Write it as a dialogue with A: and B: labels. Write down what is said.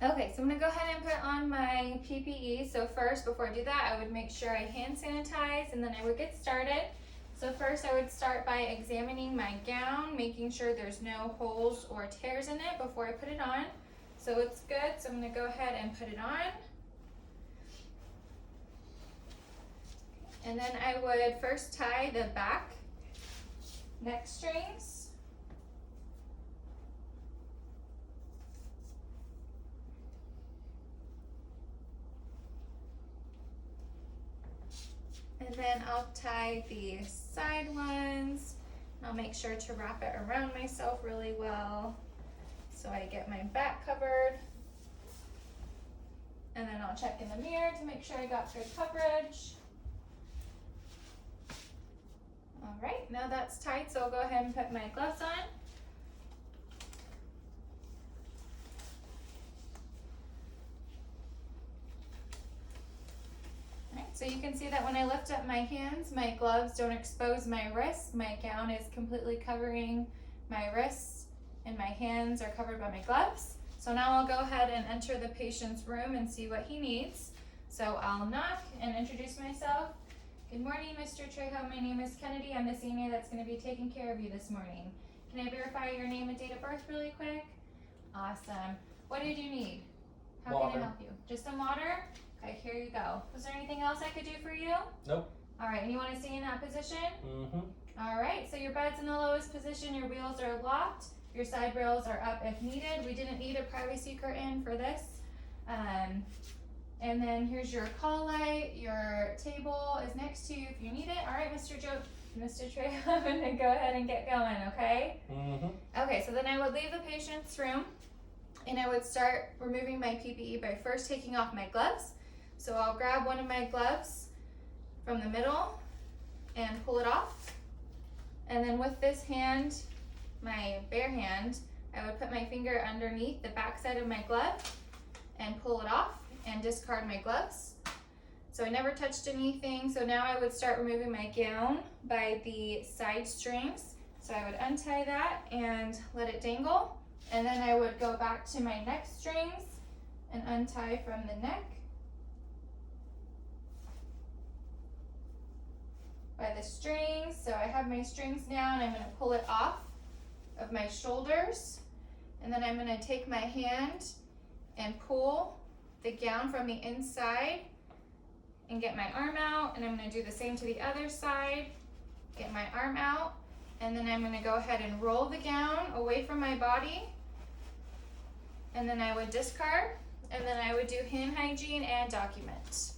A: Okay, so I'm gonna go ahead and put on my PPE. So first, before I do that, I would make sure I hand sanitize and then I would get started. So first I would start by examining my gown, making sure there's no holes or tears in it before I put it on. So it's good, so I'm gonna go ahead and put it on. And then I would first tie the back neck strings. And then I'll tie the side ones. I'll make sure to wrap it around myself really well so I get my back covered. And then I'll check in the mirror to make sure I got good coverage. All right, now that's tight, so I'll go ahead and put my gloves on. So you can see that when I lift up my hands, my gloves don't expose my wrists. My gown is completely covering my wrists and my hands are covered by my gloves. So now I'll go ahead and enter the patient's room and see what he needs. So I'll knock and introduce myself. Good morning, Mr. Trejo. My name is Kennedy. I'm the senior that's going to be taking care of you this morning. Can I verify your name and date of birth really quick? Awesome. What did you need? How can I help you? Just some water? Okay, here you go. Was there anything else I could do for you?
B: Nope.
A: All right, and you want to stay in that position?
B: Mm-hmm.
A: All right, so your bed's in the lowest position, your wheels are locked, your side rails are up if needed. We didn't need a privacy curtain for this. And then here's your call light. Your table is next to you if you need it. All right, Mr. Trey, I'm gonna go ahead and get going, okay?
B: Mm-hmm.
A: Okay, so then I would leave the patient's room and I would start removing my PPE by first taking off my gloves. So I'll grab one of my gloves from the middle and pull it off. And then with this hand, my bare hand, I would put my finger underneath the back side of my glove and pull it off and discard my gloves. So I never touched anything. So now I would start removing my gown by the side strings. So I would untie that and let it dangle. And then I would go back to my neck strings and untie from the neck by the strings. So I have my strings now and I'm going to pull it off of my shoulders. And then I'm going to take my hand and pull the gown from the inside and get my arm out. And I'm going to do the same to the other side, get my arm out. And then I'm going to go ahead and roll the gown away from my body. And then I would discard. And then I would do hand hygiene and document.